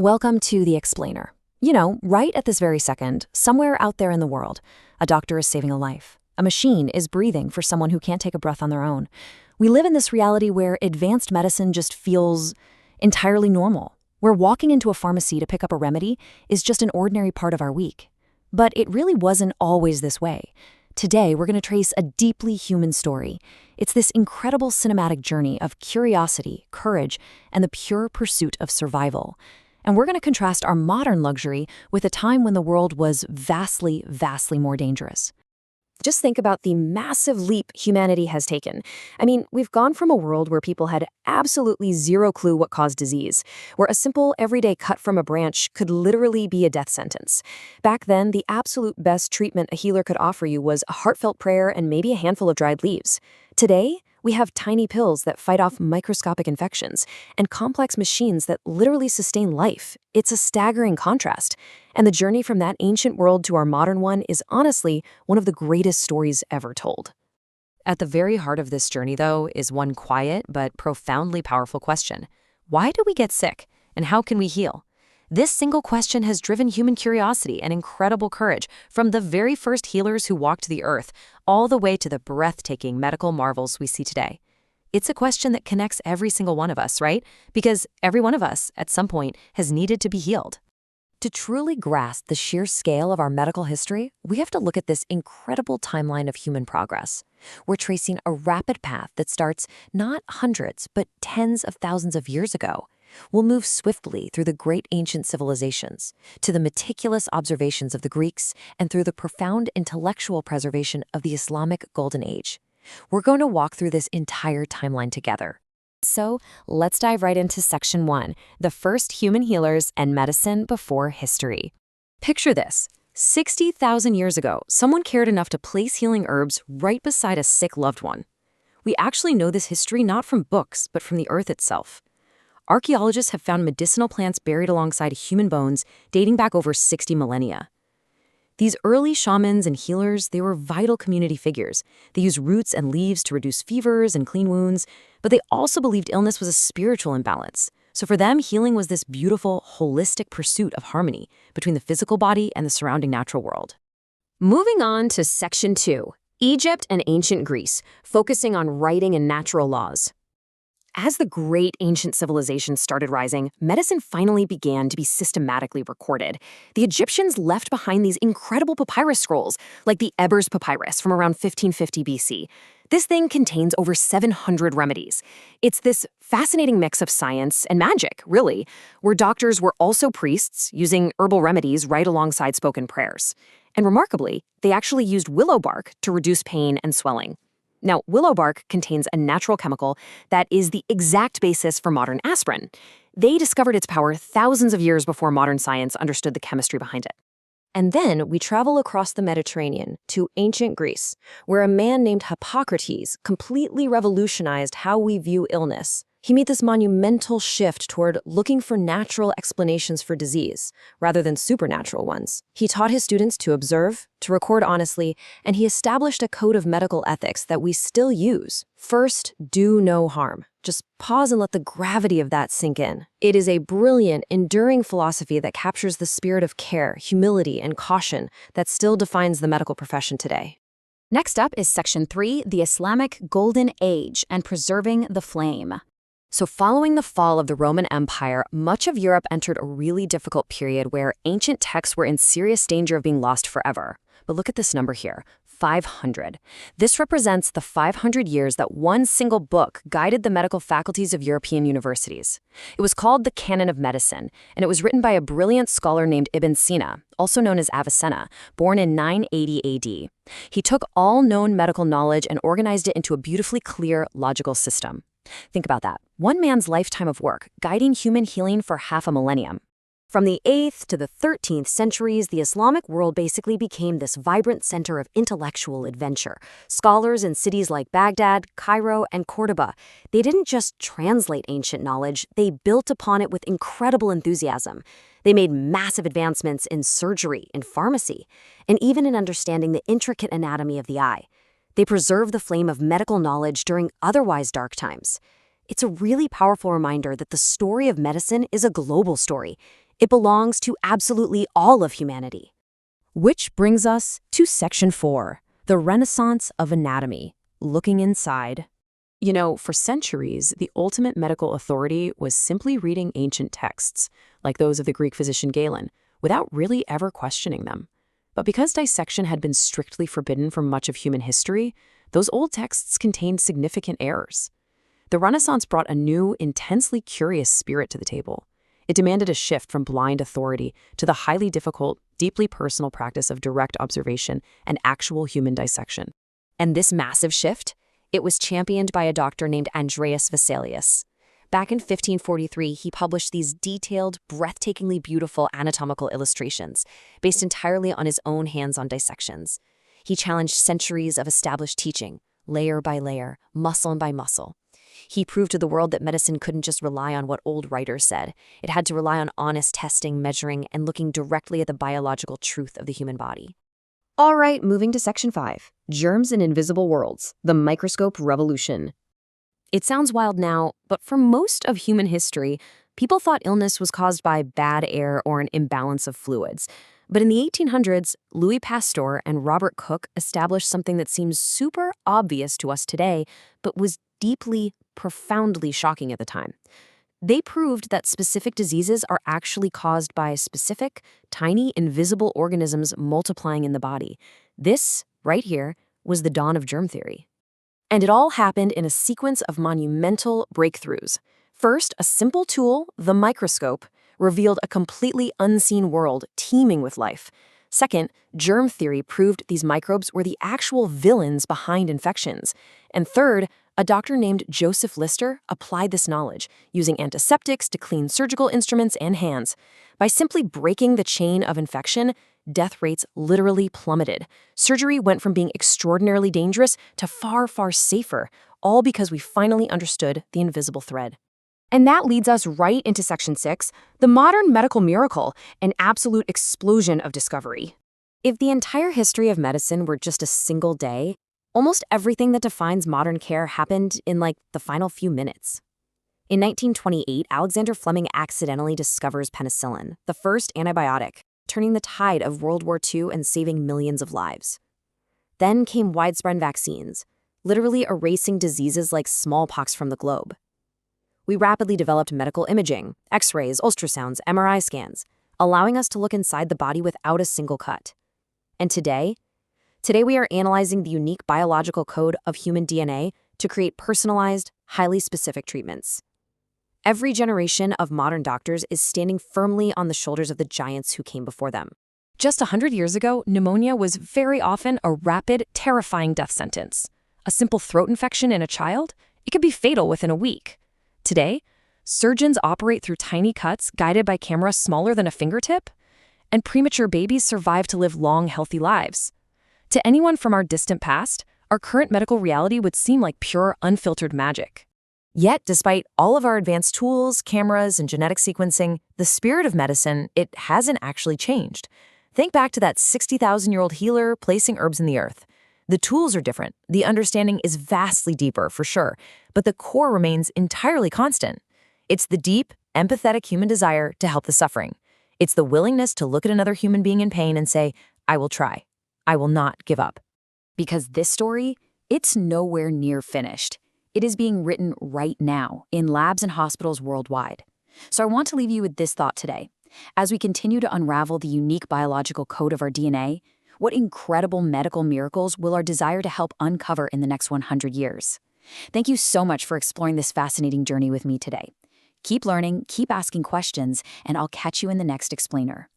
Welcome to The Explainer. You know, right at this very second, somewhere out there in the world, a doctor is saving a life. A machine is breathing for someone who can't take a breath on their own. We live in this reality where advanced medicine just feels entirely normal, where walking into a pharmacy to pick up a remedy is just an ordinary part of our week. But it really wasn't always this way. Today, we're going to trace a deeply human story. It's this incredible cinematic journey of curiosity, courage, and the pure pursuit of survival. And we're going to contrast our modern luxury with a time when the world was vastly, vastly more dangerous. Just think about the massive leap humanity has taken. I mean, we've gone from a world where people had absolutely zero clue what caused disease, where a simple everyday cut from a branch could literally be a death sentence. Back then, the absolute best treatment a healer could offer you was a heartfelt prayer and maybe a handful of dried leaves. Today, we have tiny pills that fight off microscopic infections and complex machines that literally sustain life. It's a staggering contrast. And the journey from that ancient world to our modern one is honestly one of the greatest stories ever told. At the very heart of this journey, though, is one quiet but profoundly powerful question. Why do we get sick, and how can we heal? This single question has driven human curiosity and incredible courage, from the very first healers who walked the earth, all the way to the breathtaking medical marvels we see today. It's a question that connects every single one of us, right? Because every one of us, at some point, has needed to be healed. To truly grasp the sheer scale of our medical history, we have to look at this incredible timeline of human progress. We're tracing a rapid path that starts not hundreds, but tens of thousands of years ago. We'll move swiftly through the great ancient civilizations, to the meticulous observations of the Greeks, and through the profound intellectual preservation of the Islamic Golden Age. We're going to walk through this entire timeline together. So, let's dive right into Section 1, the first human healers and medicine before history. Picture this. 60,000 years ago, someone cared enough to place healing herbs right beside a sick loved one. We actually know this history not from books, but from the earth itself. Archaeologists have found medicinal plants buried alongside human bones dating back over 60 millennia. These early shamans and healers, they were vital community figures. They used roots and leaves to reduce fevers and clean wounds, but they also believed illness was a spiritual imbalance. So for them, healing was this beautiful, holistic pursuit of harmony between the physical body and the surrounding natural world. Moving on to Section 2, Egypt and Ancient Greece, focusing on writing and natural laws. As the great ancient civilizations started rising, medicine finally began to be systematically recorded. The Egyptians left behind these incredible papyrus scrolls, like the Ebers Papyrus from around 1550 BC. This thing contains over 700 remedies. It's this fascinating mix of science and magic, really, where doctors were also priests, using herbal remedies right alongside spoken prayers. And remarkably, they actually used willow bark to reduce pain and swelling. Now, willow bark contains a natural chemical that is the exact basis for modern aspirin. They discovered its power thousands of years before modern science understood the chemistry behind it. And then we travel across the Mediterranean to ancient Greece, where a man named Hippocrates completely revolutionized how we view illness. He made this monumental shift toward looking for natural explanations for disease, rather than supernatural ones. He taught his students to observe, to record honestly, and he established a code of medical ethics that we still use. First, do no harm. Just pause and let the gravity of that sink in. It is a brilliant, enduring philosophy that captures the spirit of care, humility, and caution that still defines the medical profession today. Next up is Section 3, the Islamic Golden Age and preserving the flame. So following the fall of the Roman Empire, much of Europe entered a really difficult period where ancient texts were in serious danger of being lost forever. But look at this number here, 500. This represents the 500 years that one single book guided the medical faculties of European universities. It was called the Canon of Medicine, and it was written by a brilliant scholar named Ibn Sina, also known as Avicenna, born in 980 AD. He took all known medical knowledge and organized it into a beautifully clear, logical system. Think about that. One man's lifetime of work, guiding human healing for half a millennium. From the 8th to the 13th centuries, the Islamic world basically became this vibrant center of intellectual adventure. Scholars in cities like Baghdad, Cairo, and Cordoba, they didn't just translate ancient knowledge, they built upon it with incredible enthusiasm. They made massive advancements in surgery, in pharmacy, and even in understanding the intricate anatomy of the eye. They preserved the flame of medical knowledge during otherwise dark times. It's a really powerful reminder that the story of medicine is a global story. It belongs to absolutely all of humanity. Which brings us to Section 4, the Renaissance of Anatomy, looking inside. You know, for centuries, the ultimate medical authority was simply reading ancient texts, like those of the Greek physician Galen, without really ever questioning them. But because dissection had been strictly forbidden for much of human history, those old texts contained significant errors. The Renaissance brought a new, intensely curious spirit to the table. It demanded a shift from blind authority to the highly difficult, deeply personal practice of direct observation and actual human dissection. And this massive shift, it was championed by a doctor named Andreas Vesalius. Back in 1543, he published these detailed, breathtakingly beautiful anatomical illustrations, based entirely on his own hands-on dissections. He challenged centuries of established teaching, layer by layer, muscle by muscle. He proved to the world that medicine couldn't just rely on what old writers said. It had to rely on honest testing, measuring, and looking directly at the biological truth of the human body. All right, moving to Section 5, Germs and Invisible Worlds, the Microscope Revolution. It sounds wild now, but for most of human history, people thought illness was caused by bad air or an imbalance of fluids. But in the 1800s, Louis Pasteur and Robert Koch established something that seems super obvious to us today, but was deeply, profoundly shocking at the time. They proved that specific diseases are actually caused by specific, tiny, invisible organisms multiplying in the body. This, right here, was the dawn of germ theory. And it all happened in a sequence of monumental breakthroughs. First, a simple tool, the microscope, revealed a completely unseen world teeming with life. Second, germ theory proved these microbes were the actual villains behind infections. And third, a doctor named Joseph Lister applied this knowledge, using antiseptics to clean surgical instruments and hands. By simply breaking the chain of infection, death rates literally plummeted. Surgery went from being extraordinarily dangerous to far, far safer, all because we finally understood the invisible thread. And that leads us right into Section 6, the modern medical miracle, an absolute explosion of discovery. If the entire history of medicine were just a single day, almost everything that defines modern care happened in the final few minutes. In 1928, Alexander Fleming accidentally discovers penicillin, the first antibiotic, turning the tide of World War II and saving millions of lives. Then came widespread vaccines, literally erasing diseases like smallpox from the globe. We rapidly developed medical imaging, X-rays, ultrasounds, MRI scans, allowing us to look inside the body without a single cut. And today we are analyzing the unique biological code of human DNA to create personalized, highly specific treatments. Every generation of modern doctors is standing firmly on the shoulders of the giants who came before them. Just 100 years ago, pneumonia was very often a rapid, terrifying death sentence. A simple throat infection in a child, it could be fatal within a week. Today, surgeons operate through tiny cuts guided by cameras smaller than a fingertip, and premature babies survive to live long, healthy lives. To anyone from our distant past, our current medical reality would seem like pure, unfiltered magic. Yet, despite all of our advanced tools, cameras, and genetic sequencing, the spirit of medicine, it hasn't actually changed. Think back to that 60,000-year-old healer placing herbs in the earth. The tools are different, the understanding is vastly deeper, for sure, but the core remains entirely constant. It's the deep, empathetic human desire to help the suffering. It's the willingness to look at another human being in pain and say, I will try. I will not give up. Because this story, it's nowhere near finished. It is being written right now in labs and hospitals worldwide. So I want to leave you with this thought today. As we continue to unravel the unique biological code of our DNA, what incredible medical miracles will our desire to help uncover in the next 100 years? Thank you so much for exploring this fascinating journey with me today. Keep learning, keep asking questions, and I'll catch you in the next explainer.